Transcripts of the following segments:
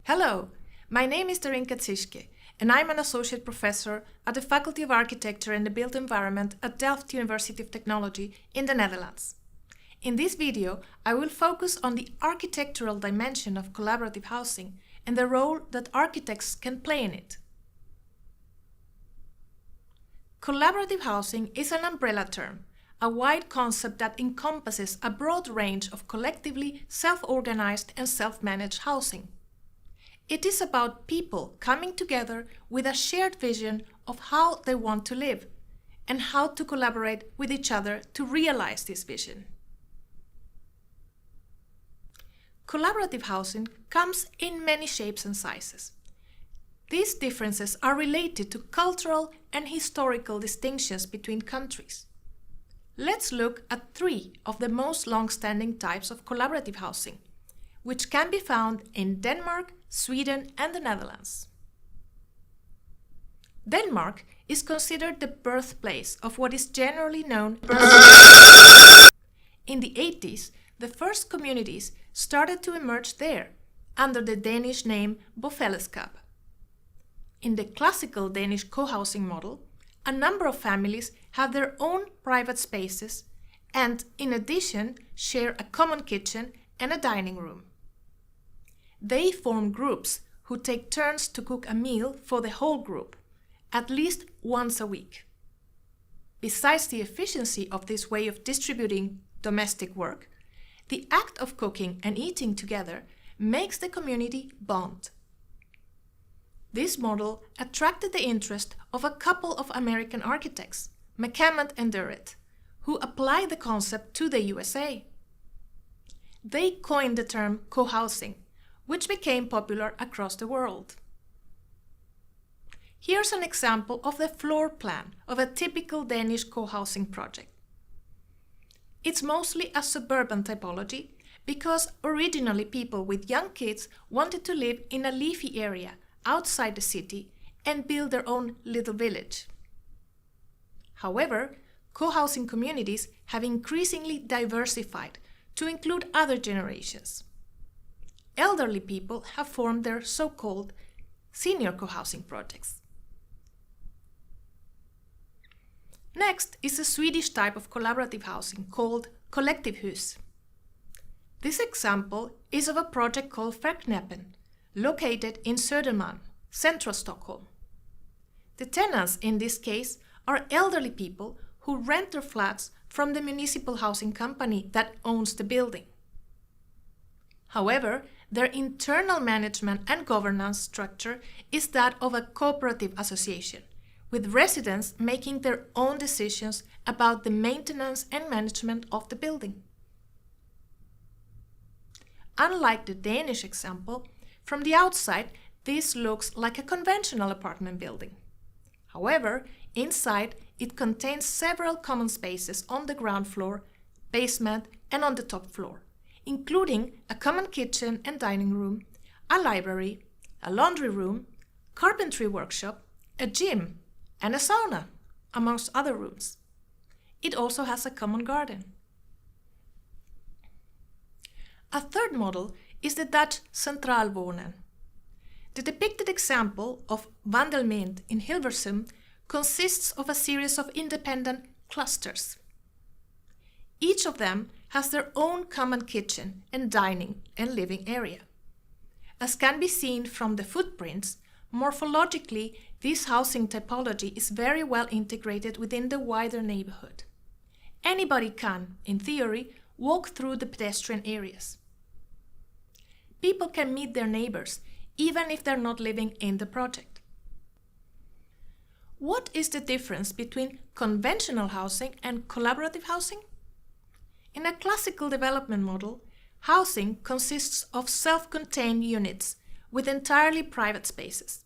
Hello, my name is Darinka Czischke, and I'm an associate professor at the Faculty of Architecture and the Built Environment at Delft University of Technology in the Netherlands. In this video, I will focus on the architectural dimension of collaborative housing and the role that architects can play in it. Collaborative housing is an umbrella term, a wide concept that encompasses a broad range of collectively self-organized and self-managed housing. It is about people coming together with a shared vision of how they want to live and how to collaborate with each other to realize this vision. Collaborative housing comes in many shapes and sizes. These differences are related to cultural and historical distinctions between countries. Let's look at three of the most long-standing types of collaborative housing, which can be found in Denmark, Sweden, and the Netherlands. Denmark is considered the birthplace of what is generally known as. In the 80s, the first communities started to emerge there under the Danish name bofællesskab. In the classical Danish co-housing model, a number of families have their own private spaces and, in addition, share a common kitchen and a dining room. They form groups who take turns to cook a meal for the whole group, at least once a week. Besides the efficiency of this way of distributing domestic work, the act of cooking and eating together makes the community bond. This model attracted the interest of a couple of American architects, McCammond and Durrett, who applied the concept to the USA. They coined the term co-housing, which became popular across the world. Here's an example of the floor plan of a typical Danish co-housing project. It's mostly a suburban typology because originally people with young kids wanted to live in a leafy area outside the city and build their own little village. However, co-housing communities have increasingly diversified to include other generations. Elderly people have formed their so-called senior co-housing projects. Next is a Swedish type of collaborative housing called kollektivhus. This example is of a project called Verkneppen, located in Södermalm, central Stockholm. The tenants in this case are elderly people who rent their flats from the municipal housing company that owns the building. However, their internal management and governance structure is that of a cooperative association, with residents making their own decisions about the maintenance and management of the building. Unlike the Danish example, from the outside, this looks like a conventional apartment building. However, inside, it contains several common spaces on the ground floor, basement, and on the top floor, including a common kitchen and dining room, a library, a laundry room, carpentry workshop, a gym, and a sauna, amongst other rooms. It also has a common garden. A third model is the Dutch Centraalwonen. The depicted example of Wandelmeent in Hilversum consists of a series of independent clusters. Each of them has their own common kitchen and dining and living area. As can be seen from the footprints, morphologically, this housing typology is very well integrated within the wider neighborhood. Anybody can, in theory, walk through the pedestrian areas. People can meet their neighbors, even if they're not living in the project. What is the difference between conventional housing and collaborative housing? In a classical development model, housing consists of self-contained units with entirely private spaces.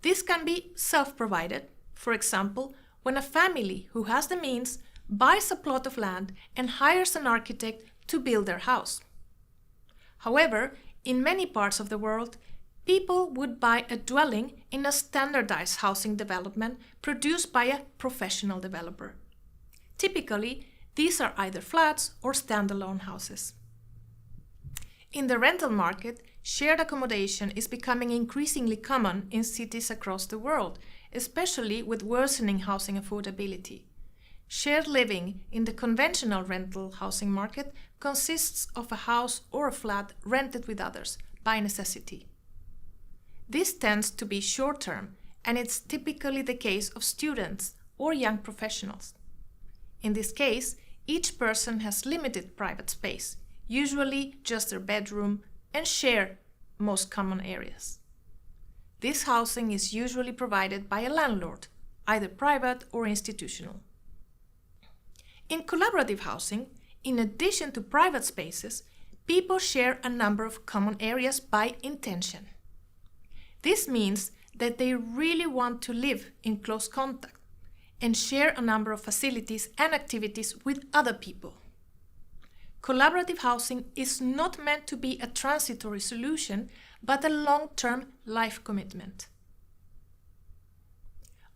This can be self-provided, for example, when a family who has the means buys a plot of land and hires an architect to build their house. However, in many parts of the world, people would buy a dwelling in a standardized housing development produced by a professional developer. Typically, these are either flats or standalone houses. In the rental market, shared accommodation is becoming increasingly common in cities across the world, especially with worsening housing affordability. Shared living in the conventional rental housing market consists of a house or a flat rented with others by necessity. This tends to be short-term, and it's typically the case of students or young professionals. In this case, each person has limited private space, usually just their bedroom, and share most common areas. This housing is usually provided by a landlord, either private or institutional. In collaborative housing, in addition to private spaces, people share a number of common areas by intention. This means that they really want to live in close contact and share a number of facilities and activities with other people. Collaborative housing is not meant to be a transitory solution, but a long-term life commitment.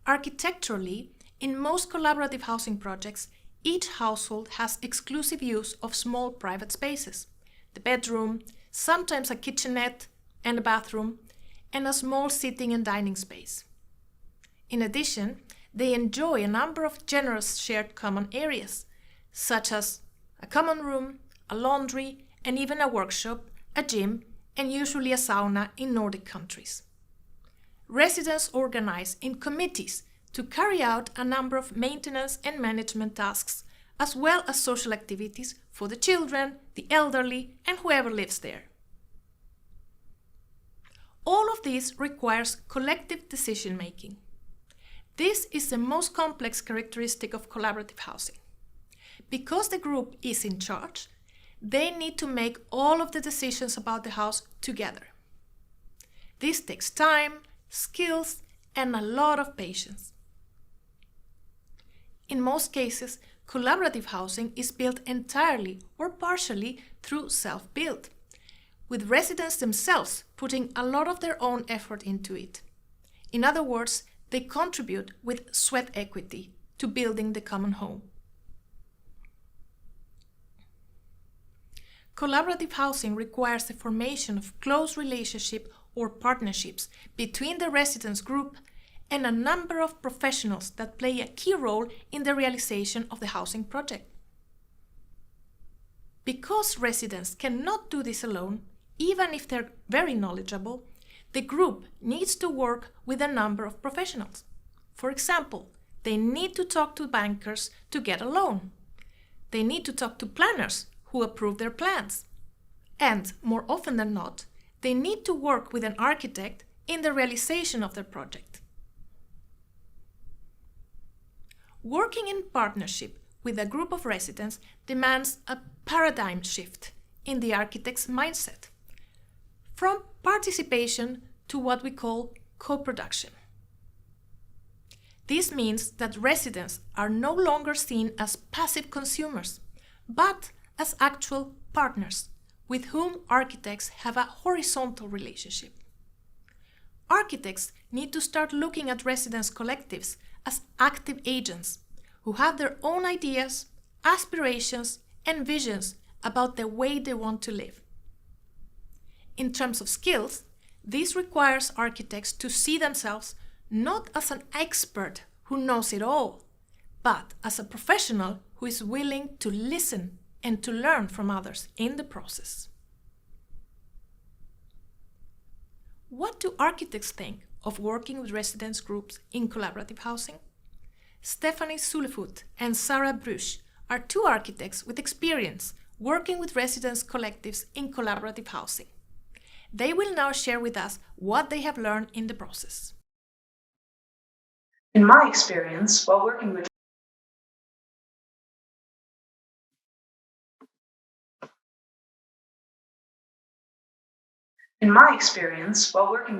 Architecturally, in most collaborative housing projects, each household has exclusive use of small private spaces, the bedroom, sometimes a kitchenette and a bathroom, and a small sitting and dining space. In addition, they enjoy a number of generous shared common areas, such as a common room, a laundry, and even a workshop, a gym, and usually a sauna in Nordic countries. Residents organize in committees to carry out a number of maintenance and management tasks, as well as social activities for the children, the elderly, and whoever lives there. All of this requires collective decision-making. This is the most complex characteristic of collaborative housing. Because the group is in charge, they need to make all of the decisions about the house together. This takes time, skills, and a lot of patience. In most cases, collaborative housing is built entirely or partially through self-build, with residents themselves putting a lot of their own effort into it. In other words, they contribute with sweat equity to building the common home. Collaborative housing requires the formation of close relationship or partnerships between the residents group and a number of professionals that play a key role in the realization of the housing project. Because residents cannot do this alone, even if they're very knowledgeable, the group needs to work with a number of professionals. For example, they need to talk to bankers to get a loan. They need to talk to planners who approve their plans. And, more often than not, they need to work with an architect in the realization of their project. Working in partnership with a group of residents demands a paradigm shift in the architect's mindset, from participation to what we call co-production. This means that residents are no longer seen as passive consumers, but as actual partners with whom architects have a horizontal relationship. Architects need to start looking at residents' collectives as active agents who have their own ideas, aspirations, and visions about the way they want to live. In terms of skills, this requires architects to see themselves not as an expert who knows it all, but as a professional who is willing to listen and to learn from others in the process. What do architects think of working with residents groups in collaborative housing? Stephanie Zuelevoet and Sara Brysch are two architects with experience working with residents collectives in collaborative housing. They will now share with us what they have learned in the process. In my experience, while working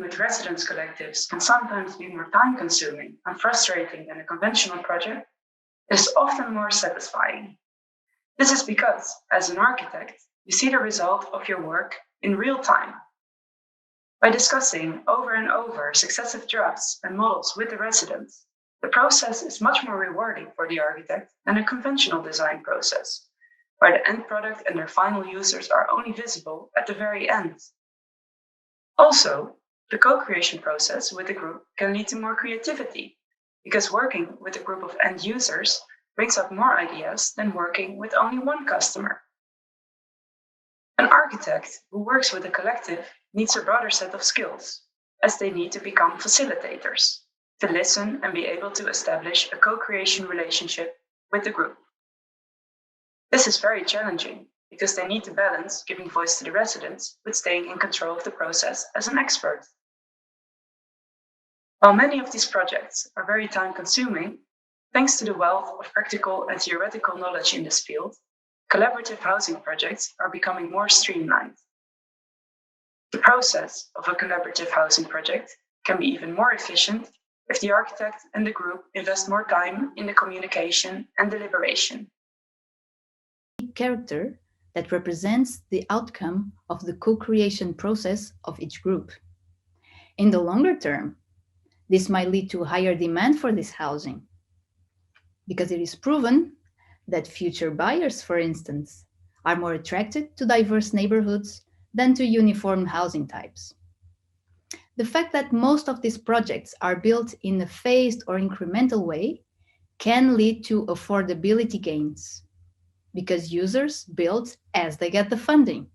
with residents collectives can sometimes be more time-consuming and frustrating than a conventional project, it is often more satisfying. This is because, as an architect, you see the result of your work in real time. By discussing over and over successive drafts and models with the residents, the process is much more rewarding for the architect than a conventional design process, where the end product and their final users are only visible at the very end. Also, the co-creation process with the group can lead to more creativity, because working with a group of end users brings up more ideas than working with only one customer. An architect who works with a collective needs a broader set of skills, as they need to become facilitators, to listen and be able to establish a co-creation relationship with the group. This is very challenging because they need to balance giving voice to the residents with staying in control of the process as an expert. While many of these projects are very time-consuming, thanks to the wealth of practical and theoretical knowledge in this field, collaborative housing projects are becoming more streamlined. The process of a collaborative housing project can be even more efficient if the architect and the group invest more time in the communication and deliberation. Character that represents the outcome of the co-creation process of each group. In the longer term, this might lead to higher demand for this housing, because it is proven that future buyers, for instance, are more attracted to diverse neighborhoods than to uniform housing types. The fact that most of these projects are built in a phased or incremental way can lead to affordability gains, because users build as they get the funding.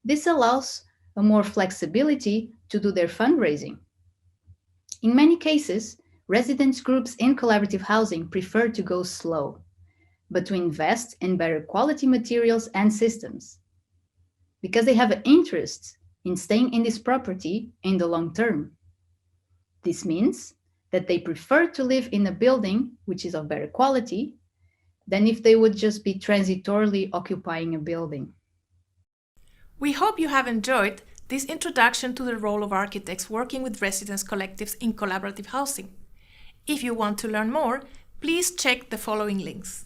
This allows a more flexibility to do their fundraising. In many cases, residents groups in collaborative housing prefer to go slow, but to invest in better quality materials and systems, because they have an interest in staying in this property in the long term. This means that they prefer to live in a building which is of better quality than if they would just be transitorily occupying a building. We hope you have enjoyed this introduction to the role of architects working with residents collectives in collaborative housing. If you want to learn more, please check the following links.